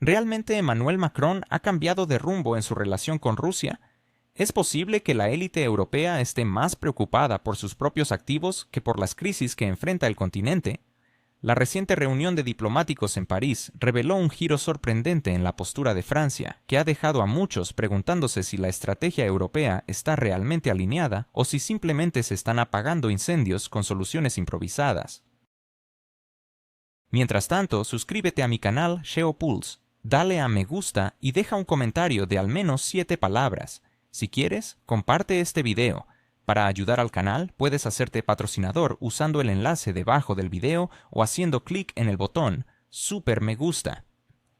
¿Realmente Emmanuel Macron ha cambiado de rumbo en su relación con Rusia? ¿Es posible que la élite europea esté más preocupada por sus propios activos que por las crisis que enfrenta el continente? La reciente reunión de diplomáticos en París reveló un giro sorprendente en la postura de Francia, que ha dejado a muchos preguntándose si la estrategia europea está realmente alineada o si simplemente se están apagando incendios con soluciones improvisadas. Mientras tanto, suscríbete a mi canal SheoPulse, dale a me gusta y deja un comentario de al menos 7 palabras. Si quieres, comparte este video. Para ayudar al canal, puedes hacerte patrocinador usando el enlace debajo del video o haciendo clic en el botón Super Me Gusta.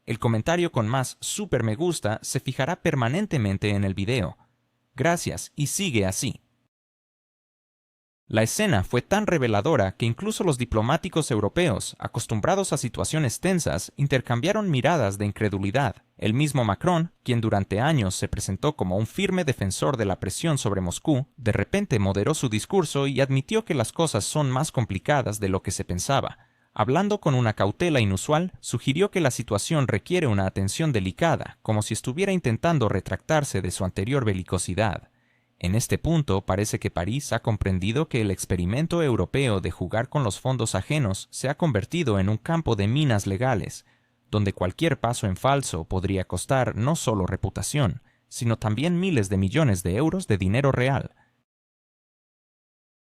El comentario con más Super Me Gusta se fijará permanentemente en el video. Gracias y sigue así. La escena fue tan reveladora que incluso los diplomáticos europeos, acostumbrados a situaciones tensas, intercambiaron miradas de incredulidad. El mismo Macron, quien durante años se presentó como un firme defensor de la presión sobre Moscú, de repente moderó su discurso y admitió que las cosas son más complicadas de lo que se pensaba. Hablando con una cautela inusual, sugirió que la situación requiere una atención delicada, como si estuviera intentando retractarse de su anterior belicosidad. En este punto parece que París ha comprendido que el experimento europeo de jugar con los fondos ajenos se ha convertido en un campo de minas legales, donde cualquier paso en falso podría costar no solo reputación, sino también miles de millones de euros de dinero real.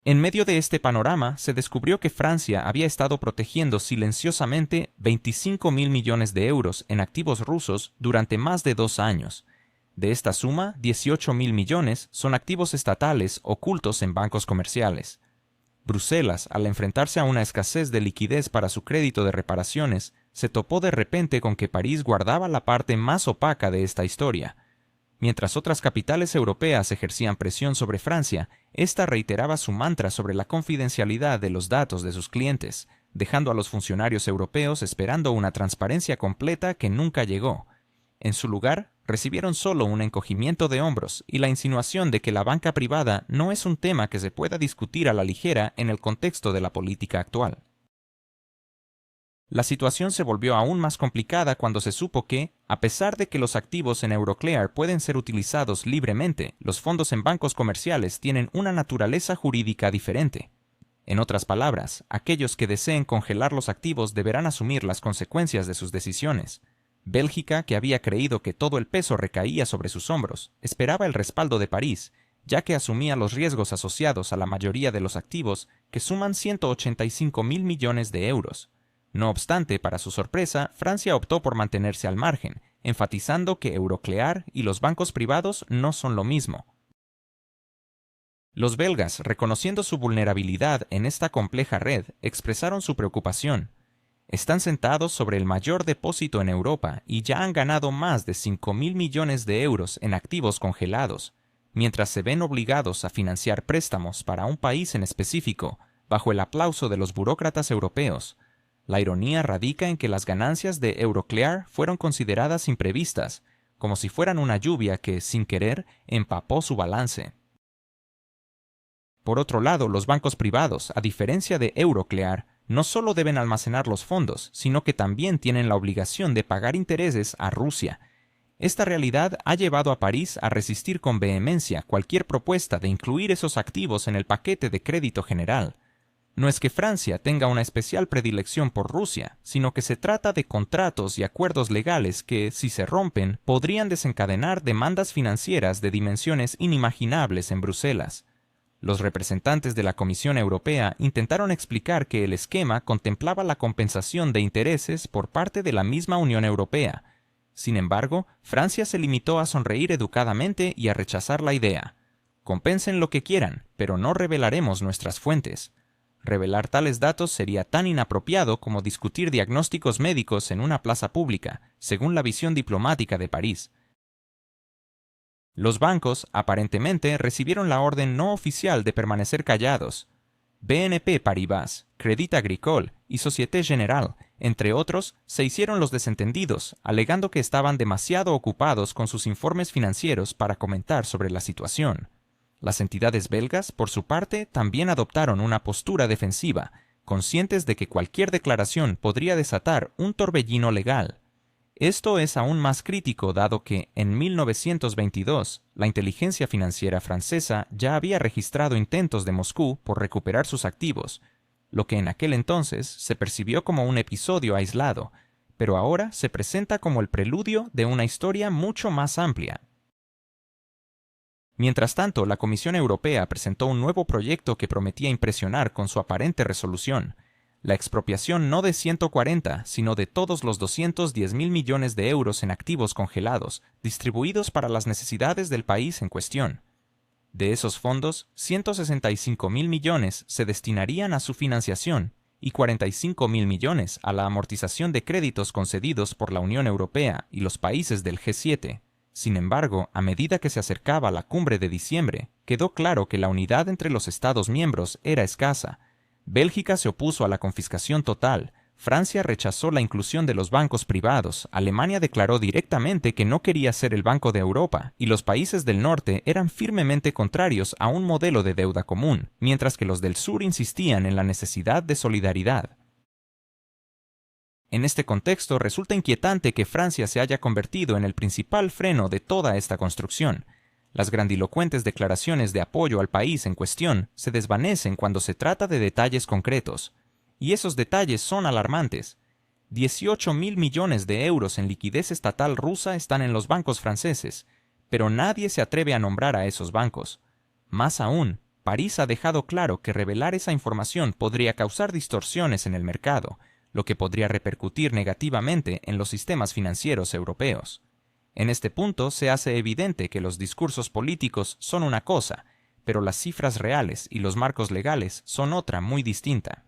En medio de este panorama, se descubrió que Francia había estado protegiendo silenciosamente 25.000 millones de euros en activos rusos durante más de 2 años. De esta suma, 18.000 millones son activos estatales ocultos en bancos comerciales. Bruselas, al enfrentarse a una escasez de liquidez para su crédito de reparaciones, se topó de repente con que París guardaba la parte más opaca de esta historia. Mientras otras capitales europeas ejercían presión sobre Francia, ésta reiteraba su mantra sobre la confidencialidad de los datos de sus clientes, dejando a los funcionarios europeos esperando una transparencia completa que nunca llegó. En su lugar, recibieron solo un encogimiento de hombros y la insinuación de que la banca privada no es un tema que se pueda discutir a la ligera en el contexto de la política actual. La situación se volvió aún más complicada cuando se supo que, a pesar de que los activos en Euroclear pueden ser utilizados libremente, los fondos en bancos comerciales tienen una naturaleza jurídica diferente. En otras palabras, aquellos que deseen congelar los activos deberán asumir las consecuencias de sus decisiones. Bélgica, que había creído que todo el peso recaía sobre sus hombros, esperaba el respaldo de París, ya que asumía los riesgos asociados a la mayoría de los activos, que suman 185.000 millones de euros. No obstante, para su sorpresa, Francia optó por mantenerse al margen, enfatizando que Euroclear y los bancos privados no son lo mismo. Los belgas, reconociendo su vulnerabilidad en esta compleja red, expresaron su preocupación. Están sentados sobre el mayor depósito en Europa y ya han ganado más de 5.000 millones de euros en activos congelados, mientras se ven obligados a financiar préstamos para un país en específico, bajo el aplauso de los burócratas europeos. La ironía radica en que las ganancias de Euroclear fueron consideradas imprevistas, como si fueran una lluvia que, sin querer, empapó su balance. Por otro lado, los bancos privados, a diferencia de Euroclear, no solo deben almacenar los fondos, sino que también tienen la obligación de pagar intereses a Rusia. Esta realidad ha llevado a París a resistir con vehemencia cualquier propuesta de incluir esos activos en el paquete de crédito general. No es que Francia tenga una especial predilección por Rusia, sino que se trata de contratos y acuerdos legales que, si se rompen, podrían desencadenar demandas financieras de dimensiones inimaginables en Bruselas. Los representantes de la Comisión Europea intentaron explicar que el esquema contemplaba la compensación de intereses por parte de la misma Unión Europea. Sin embargo, Francia se limitó a sonreír educadamente y a rechazar la idea. Compensen lo que quieran, pero no revelaremos nuestras fuentes. Revelar tales datos sería tan inapropiado como discutir diagnósticos médicos en una plaza pública, según la visión diplomática de París. Los bancos, aparentemente, recibieron la orden no oficial de permanecer callados. BNP Paribas, Crédit Agricole y Société Générale, entre otros, se hicieron los desentendidos, alegando que estaban demasiado ocupados con sus informes financieros para comentar sobre la situación. Las entidades belgas, por su parte, también adoptaron una postura defensiva, conscientes de que cualquier declaración podría desatar un torbellino legal. Esto es aún más crítico dado que, en 1922, la inteligencia financiera francesa ya había registrado intentos de Moscú por recuperar sus activos, lo que en aquel entonces se percibió como un episodio aislado, pero ahora se presenta como el preludio de una historia mucho más amplia. Mientras tanto, la Comisión Europea presentó un nuevo proyecto que prometía impresionar con su aparente resolución: la expropiación no de 140, sino de todos los 210.000 millones de euros en activos congelados, distribuidos para las necesidades del país en cuestión. De esos fondos, 165.000 millones se destinarían a su financiación y 45.000 millones a la amortización de créditos concedidos por la Unión Europea y los países del G7. Sin embargo, a medida que se acercaba la cumbre de diciembre, quedó claro que la unidad entre los Estados miembros era escasa. Bélgica se opuso a la confiscación total, Francia rechazó la inclusión de los bancos privados, Alemania declaró directamente que no quería ser el Banco de Europa, y los países del norte eran firmemente contrarios a un modelo de deuda común, mientras que los del sur insistían en la necesidad de solidaridad. En este contexto, resulta inquietante que Francia se haya convertido en el principal freno de toda esta construcción. Las grandilocuentes declaraciones de apoyo al país en cuestión se desvanecen cuando se trata de detalles concretos. Y esos detalles son alarmantes. 18.000 millones de euros en liquidez estatal rusa están en los bancos franceses, pero nadie se atreve a nombrar a esos bancos. Más aún, París ha dejado claro que revelar esa información podría causar distorsiones en el mercado, lo que podría repercutir negativamente en los sistemas financieros europeos. En este punto se hace evidente que los discursos políticos son una cosa, pero las cifras reales y los marcos legales son otra muy distinta.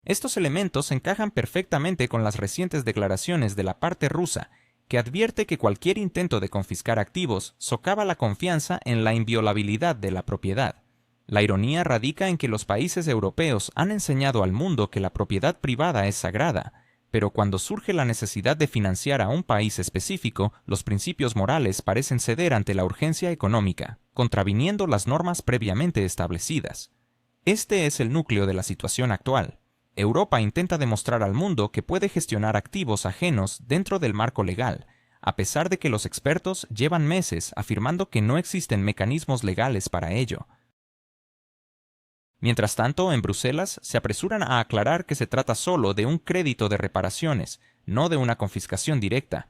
Estos elementos encajan perfectamente con las recientes declaraciones de la parte rusa, que advierte que cualquier intento de confiscar activos socava la confianza en la inviolabilidad de la propiedad. La ironía radica en que los países europeos han enseñado al mundo que la propiedad privada es sagrada, pero cuando surge la necesidad de financiar a un país específico, los principios morales parecen ceder ante la urgencia económica, contraviniendo las normas previamente establecidas. Este es el núcleo de la situación actual. Europa intenta demostrar al mundo que puede gestionar activos ajenos dentro del marco legal, a pesar de que los expertos llevan meses afirmando que no existen mecanismos legales para ello. Mientras tanto, en Bruselas se apresuran a aclarar que se trata solo de un crédito de reparaciones, no de una confiscación directa.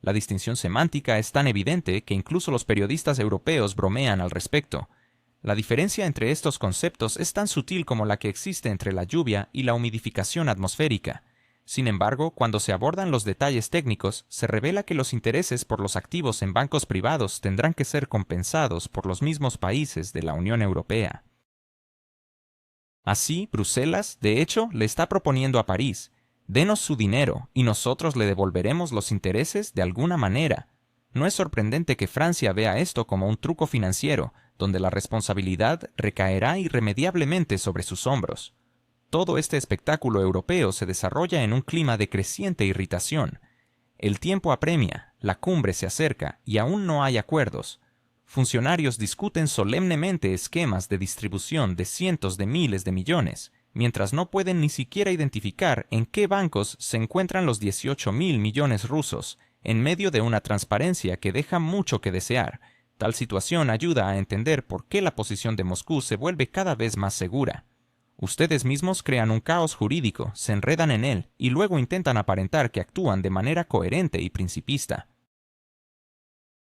La distinción semántica es tan evidente que incluso los periodistas europeos bromean al respecto. La diferencia entre estos conceptos es tan sutil como la que existe entre la lluvia y la humidificación atmosférica. Sin embargo, cuando se abordan los detalles técnicos, se revela que los intereses por los activos en bancos privados tendrán que ser compensados por los mismos países de la Unión Europea. Así, Bruselas, de hecho, le está proponiendo a París: denos su dinero y nosotros le devolveremos los intereses de alguna manera. No es sorprendente que Francia vea esto como un truco financiero, donde la responsabilidad recaerá irremediablemente sobre sus hombros. Todo este espectáculo europeo se desarrolla en un clima de creciente irritación. El tiempo apremia, la cumbre se acerca y aún no hay acuerdos. Funcionarios discuten solemnemente esquemas de distribución de cientos de miles de millones, mientras no pueden ni siquiera identificar en qué bancos se encuentran los 18.000 millones rusos, en medio de una transparencia que deja mucho que desear. Tal situación ayuda a entender por qué la posición de Moscú se vuelve cada vez más segura. Ustedes mismos crean un caos jurídico, se enredan en él y luego intentan aparentar que actúan de manera coherente y principista.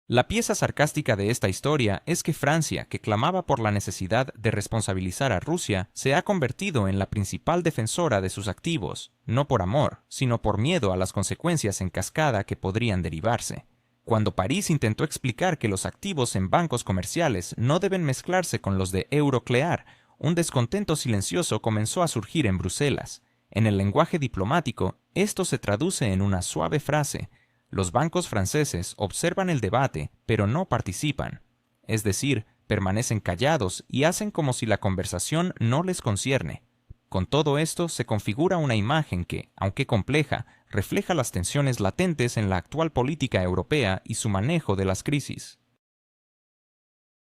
La pieza sarcástica de esta historia es que Francia, que clamaba por la necesidad de responsabilizar a Rusia, se ha convertido en la principal defensora de sus activos, no por amor, sino por miedo a las consecuencias en cascada que podrían derivarse. Cuando París intentó explicar que los activos en bancos comerciales no deben mezclarse con los de Euroclear, un descontento silencioso comenzó a surgir en Bruselas. En el lenguaje diplomático, esto se traduce en una suave frase: los bancos franceses observan el debate, pero no participan. Es decir, permanecen callados y hacen como si la conversación no les concierne. Con todo esto se configura una imagen que, aunque compleja, refleja las tensiones latentes en la actual política europea y su manejo de las crisis.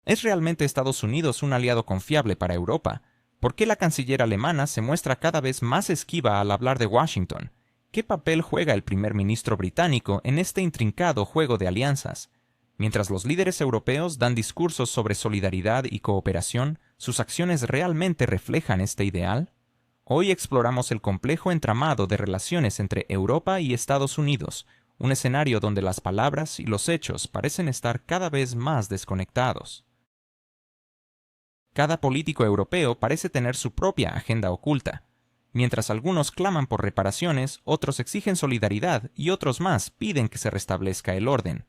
¿Es realmente Estados Unidos un aliado confiable para Europa? ¿Por qué la canciller alemana se muestra cada vez más esquiva al hablar de Washington? ¿Qué papel juega el primer ministro británico en este intrincado juego de alianzas? Mientras los líderes europeos dan discursos sobre solidaridad y cooperación, ¿sus acciones realmente reflejan este ideal? Hoy exploramos el complejo entramado de relaciones entre Europa y Estados Unidos, un escenario donde las palabras y los hechos parecen estar cada vez más desconectados. Cada político europeo parece tener su propia agenda oculta. Mientras algunos claman por reparaciones, otros exigen solidaridad y otros más piden que se restablezca el orden.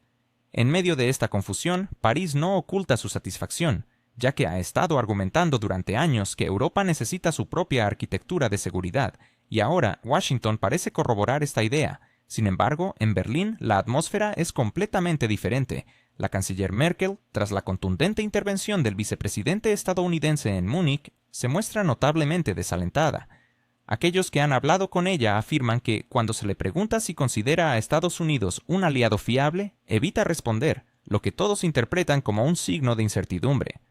En medio de esta confusión, París no oculta su satisfacción, ya que ha estado argumentando durante años que Europa necesita su propia arquitectura de seguridad, y ahora Washington parece corroborar esta idea. Sin embargo, en Berlín la atmósfera es completamente diferente. La canciller Merkel, tras la contundente intervención del vicepresidente estadounidense en Múnich, se muestra notablemente desalentada. Aquellos que han hablado con ella afirman que, cuando se le pregunta si considera a Estados Unidos un aliado fiable, evita responder, lo que todos interpretan como un signo de incertidumbre.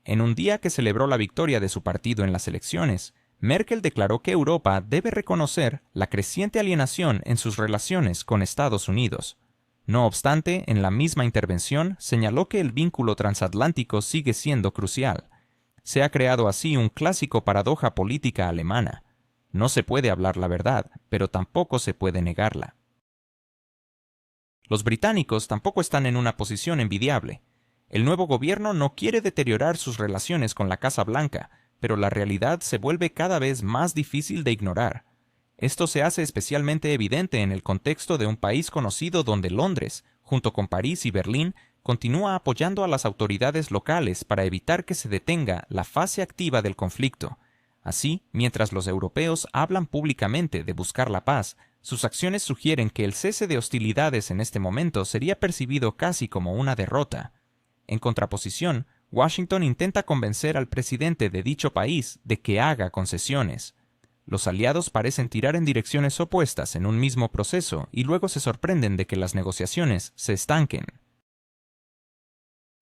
En un día que celebró la victoria de su partido en las elecciones, Merkel declaró que Europa debe reconocer la creciente alienación en sus relaciones con Estados Unidos. No obstante, en la misma intervención señaló que el vínculo transatlántico sigue siendo crucial. Se ha creado así un clásico paradoja política alemana. No se puede hablar la verdad, pero tampoco se puede negarla. Los británicos tampoco están en una posición envidiable. El nuevo gobierno no quiere deteriorar sus relaciones con la Casa Blanca, pero la realidad se vuelve cada vez más difícil de ignorar. Esto se hace especialmente evidente en el contexto de un país conocido donde Londres, junto con París y Berlín, continúa apoyando a las autoridades locales para evitar que se detenga la fase activa del conflicto. Así, mientras los europeos hablan públicamente de buscar la paz, sus acciones sugieren que el cese de hostilidades en este momento sería percibido casi como una derrota. En contraposición, Washington intenta convencer al presidente de dicho país de que haga concesiones. Los aliados parecen tirar en direcciones opuestas en un mismo proceso y luego se sorprenden de que las negociaciones se estanquen.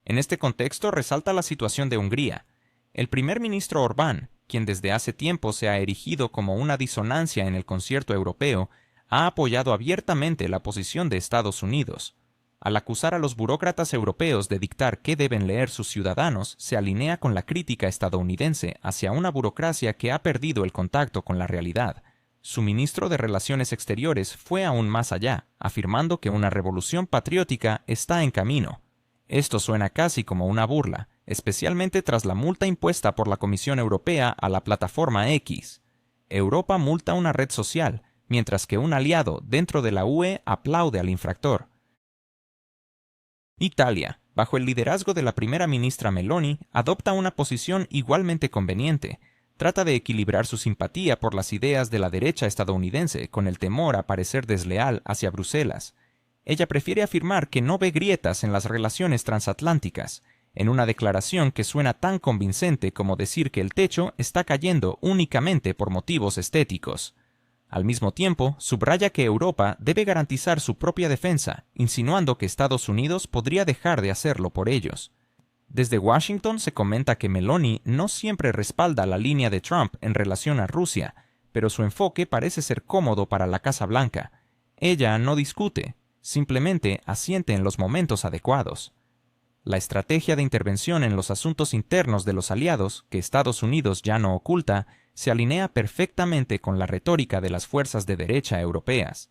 En este contexto resalta la situación de Hungría. El primer ministro Orbán, quien desde hace tiempo se ha erigido como una disonancia en el concierto europeo, ha apoyado abiertamente la posición de Estados Unidos. Al acusar a los burócratas europeos de dictar qué deben leer sus ciudadanos, se alinea con la crítica estadounidense hacia una burocracia que ha perdido el contacto con la realidad. Su ministro de Relaciones Exteriores fue aún más allá, afirmando que una revolución patriótica está en camino. Esto suena casi como una burla, especialmente tras la multa impuesta por la Comisión Europea a la plataforma X. Europa multa una red social, mientras que un aliado dentro de la UE aplaude al infractor. Italia, bajo el liderazgo de la primera ministra Meloni, adopta una posición igualmente conveniente. Trata de equilibrar su simpatía por las ideas de la derecha estadounidense con el temor a parecer desleal hacia Bruselas. Ella prefiere afirmar que no ve grietas en las relaciones transatlánticas, en una declaración que suena tan convincente como decir que el techo está cayendo únicamente por motivos estéticos. Al mismo tiempo, subraya que Europa debe garantizar su propia defensa, insinuando que Estados Unidos podría dejar de hacerlo por ellos. Desde Washington se comenta que Meloni no siempre respalda la línea de Trump en relación a Rusia, pero su enfoque parece ser cómodo para la Casa Blanca. Ella no discute, simplemente asiente en los momentos adecuados. La estrategia de intervención en los asuntos internos de los aliados, que Estados Unidos ya no oculta, se alinea perfectamente con la retórica de las fuerzas de derecha europeas.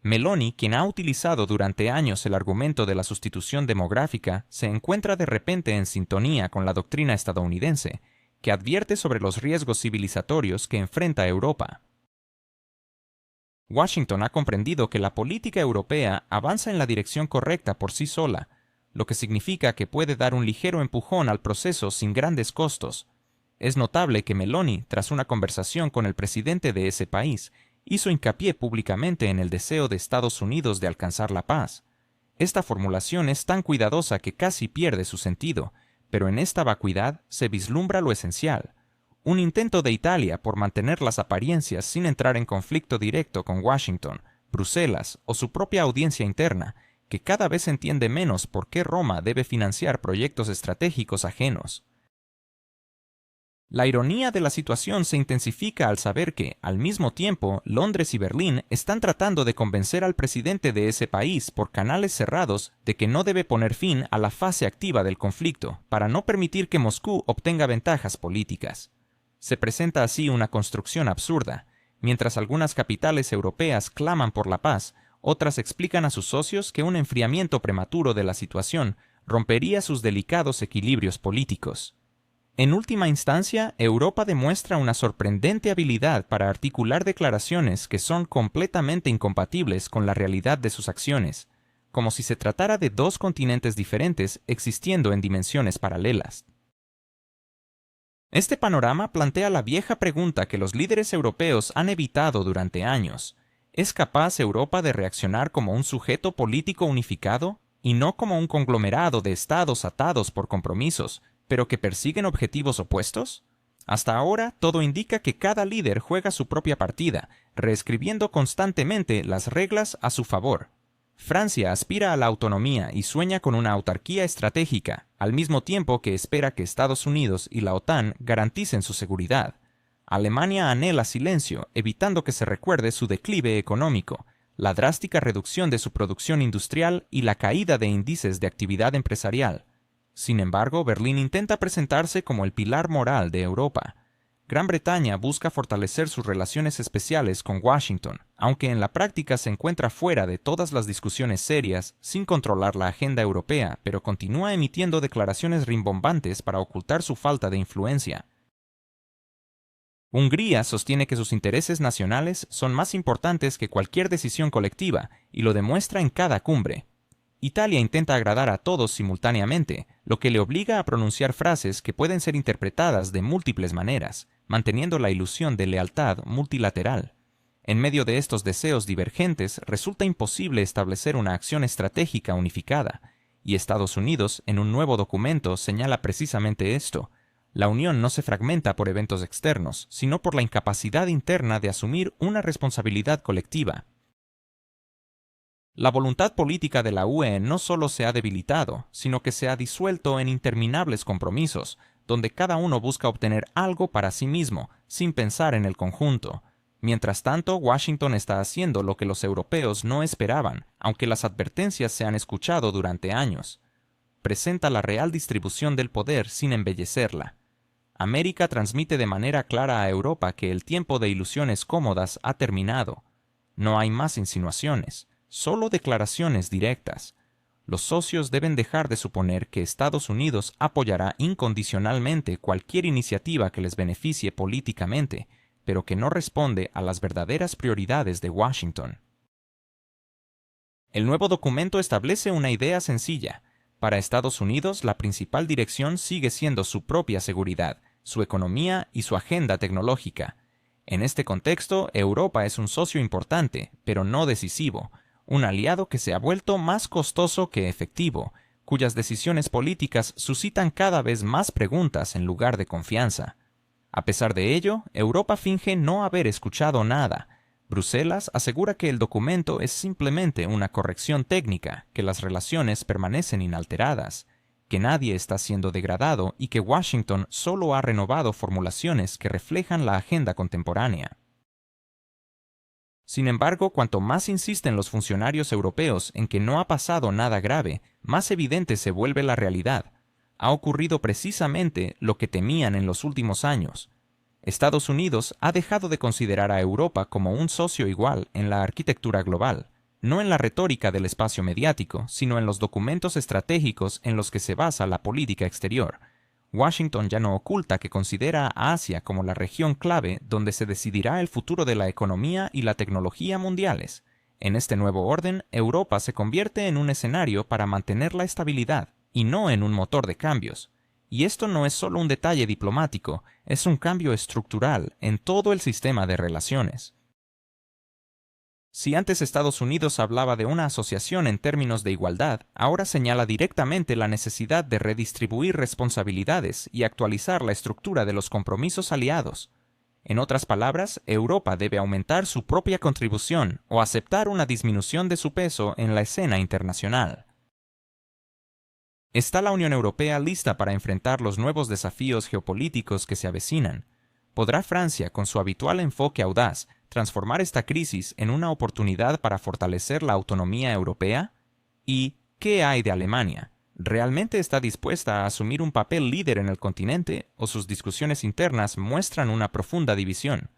Meloni, quien ha utilizado durante años el argumento de la sustitución demográfica, se encuentra de repente en sintonía con la doctrina estadounidense, que advierte sobre los riesgos civilizatorios que enfrenta Europa. Washington ha comprendido que la política europea avanza en la dirección correcta por sí sola, lo que significa que puede dar un ligero empujón al proceso sin grandes costos. Es notable que Meloni, tras una conversación con el presidente de ese país, hizo hincapié públicamente en el deseo de Estados Unidos de alcanzar la paz. Esta formulación es tan cuidadosa que casi pierde su sentido, pero en esta vacuidad se vislumbra lo esencial. Un intento de Italia por mantener las apariencias sin entrar en conflicto directo con Washington, Bruselas o su propia audiencia interna, que cada vez entiende menos por qué Roma debe financiar proyectos estratégicos ajenos. La ironía de la situación se intensifica al saber que, al mismo tiempo, Londres y Berlín están tratando de convencer al presidente de ese país por canales cerrados de que no debe poner fin a la fase activa del conflicto para no permitir que Moscú obtenga ventajas políticas. Se presenta así una construcción absurda. Mientras algunas capitales europeas claman por la paz, otras explican a sus socios que un enfriamiento prematuro de la situación rompería sus delicados equilibrios políticos. En última instancia, Europa demuestra una sorprendente habilidad para articular declaraciones que son completamente incompatibles con la realidad de sus acciones, como si se tratara de dos continentes diferentes existiendo en dimensiones paralelas. Este panorama plantea la vieja pregunta que los líderes europeos han evitado durante años. ¿Es capaz Europa de reaccionar como un sujeto político unificado y no como un conglomerado de estados atados por compromisos, pero que persiguen objetivos opuestos? Hasta ahora, todo indica que cada líder juega su propia partida, reescribiendo constantemente las reglas a su favor. Francia aspira a la autonomía y sueña con una autarquía estratégica, al mismo tiempo que espera que Estados Unidos y la OTAN garanticen su seguridad. Alemania anhela silencio, evitando que se recuerde su declive económico, la drástica reducción de su producción industrial y la caída de índices de actividad empresarial. Sin embargo, Berlín intenta presentarse como el pilar moral de Europa. Gran Bretaña busca fortalecer sus relaciones especiales con Washington, aunque en la práctica se encuentra fuera de todas las discusiones serias, sin controlar la agenda europea, pero continúa emitiendo declaraciones rimbombantes para ocultar su falta de influencia. Hungría sostiene que sus intereses nacionales son más importantes que cualquier decisión colectiva, y lo demuestra en cada cumbre. Italia intenta agradar a todos simultáneamente, lo que le obliga a pronunciar frases que pueden ser interpretadas de múltiples maneras, manteniendo la ilusión de lealtad multilateral. En medio de estos deseos divergentes, resulta imposible establecer una acción estratégica unificada, y Estados Unidos, en un nuevo documento, señala precisamente esto. La Unión no se fragmenta por eventos externos, sino por la incapacidad interna de asumir una responsabilidad colectiva. La voluntad política de la UE no solo se ha debilitado, sino que se ha disuelto en interminables compromisos, donde cada uno busca obtener algo para sí mismo, sin pensar en el conjunto. Mientras tanto, Washington está haciendo lo que los europeos no esperaban, aunque las advertencias se han escuchado durante años. Presenta la real distribución del poder sin embellecerla. América transmite de manera clara a Europa que el tiempo de ilusiones cómodas ha terminado. No hay más insinuaciones. Solo declaraciones directas. Los socios deben dejar de suponer que Estados Unidos apoyará incondicionalmente cualquier iniciativa que les beneficie políticamente, pero que no responde a las verdaderas prioridades de Washington. El nuevo documento establece una idea sencilla. Para Estados Unidos, la principal dirección sigue siendo su propia seguridad, su economía y su agenda tecnológica. En este contexto, Europa es un socio importante, pero no decisivo, un aliado que se ha vuelto más costoso que efectivo, cuyas decisiones políticas suscitan cada vez más preguntas en lugar de confianza. A pesar de ello, Europa finge no haber escuchado nada. Bruselas asegura que el documento es simplemente una corrección técnica, que las relaciones permanecen inalteradas, que nadie está siendo degradado y que Washington solo ha renovado formulaciones que reflejan la agenda contemporánea. Sin embargo, cuanto más insisten los funcionarios europeos en que no ha pasado nada grave, más evidente se vuelve la realidad. Ha ocurrido precisamente lo que temían en los últimos años. Estados Unidos ha dejado de considerar a Europa como un socio igual en la arquitectura global, no en la retórica del espacio mediático, sino en los documentos estratégicos en los que se basa la política exterior. Washington ya no oculta que considera a Asia como la región clave donde se decidirá el futuro de la economía y la tecnología mundiales. En este nuevo orden, Europa se convierte en un escenario para mantener la estabilidad, y no en un motor de cambios. Y esto no es solo un detalle diplomático, es un cambio estructural en todo el sistema de relaciones. Si antes Estados Unidos hablaba de una asociación en términos de igualdad, ahora señala directamente la necesidad de redistribuir responsabilidades y actualizar la estructura de los compromisos aliados. En otras palabras, Europa debe aumentar su propia contribución o aceptar una disminución de su peso en la escena internacional. ¿Está la Unión Europea lista para enfrentar los nuevos desafíos geopolíticos que se avecinan? ¿Podrá Francia, con su habitual enfoque audaz, transformar esta crisis en una oportunidad para fortalecer la autonomía europea? ¿Y qué hay de Alemania? ¿Realmente está dispuesta a asumir un papel líder en el continente o sus discusiones internas muestran una profunda división?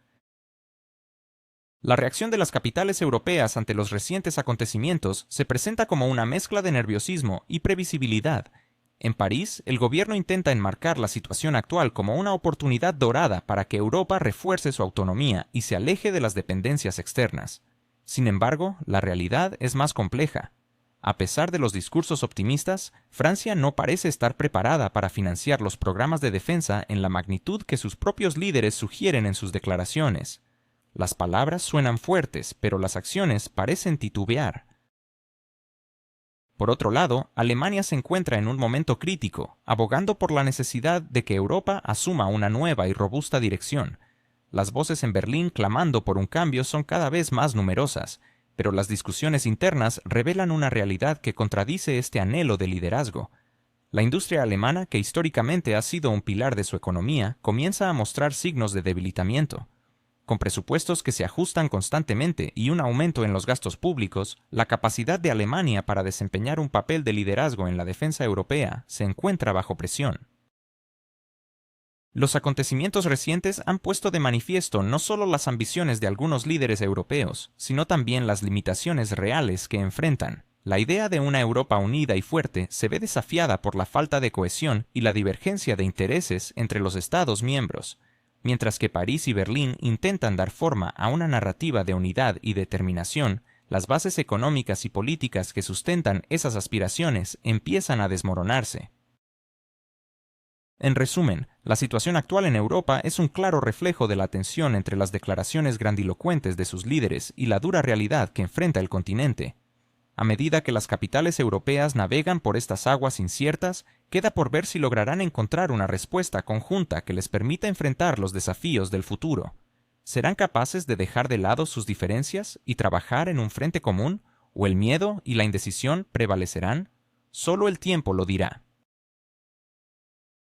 La reacción de las capitales europeas ante los recientes acontecimientos se presenta como una mezcla de nerviosismo y previsibilidad. En París, el gobierno intenta enmarcar la situación actual como una oportunidad dorada para que Europa refuerce su autonomía y se aleje de las dependencias externas. Sin embargo, la realidad es más compleja. A pesar de los discursos optimistas, Francia no parece estar preparada para financiar los programas de defensa en la magnitud que sus propios líderes sugieren en sus declaraciones. Las palabras suenan fuertes, pero las acciones parecen titubear. Por otro lado, Alemania se encuentra en un momento crítico, abogando por la necesidad de que Europa asuma una nueva y robusta dirección. Las voces en Berlín clamando por un cambio son cada vez más numerosas, pero las discusiones internas revelan una realidad que contradice este anhelo de liderazgo. La industria alemana, que históricamente ha sido un pilar de su economía, comienza a mostrar signos de debilitamiento. Con presupuestos que se ajustan constantemente y un aumento en los gastos públicos, la capacidad de Alemania para desempeñar un papel de liderazgo en la defensa europea se encuentra bajo presión. Los acontecimientos recientes han puesto de manifiesto no solo las ambiciones de algunos líderes europeos, sino también las limitaciones reales que enfrentan. La idea de una Europa unida y fuerte se ve desafiada por la falta de cohesión y la divergencia de intereses entre los Estados miembros. Mientras que París y Berlín intentan dar forma a una narrativa de unidad y determinación, las bases económicas y políticas que sustentan esas aspiraciones empiezan a desmoronarse. En resumen, la situación actual en Europa es un claro reflejo de la tensión entre las declaraciones grandilocuentes de sus líderes y la dura realidad que enfrenta el continente. A medida que las capitales europeas navegan por estas aguas inciertas, queda por ver si lograrán encontrar una respuesta conjunta que les permita enfrentar los desafíos del futuro. ¿Serán capaces de dejar de lado sus diferencias y trabajar en un frente común? ¿O el miedo y la indecisión prevalecerán? Solo el tiempo lo dirá.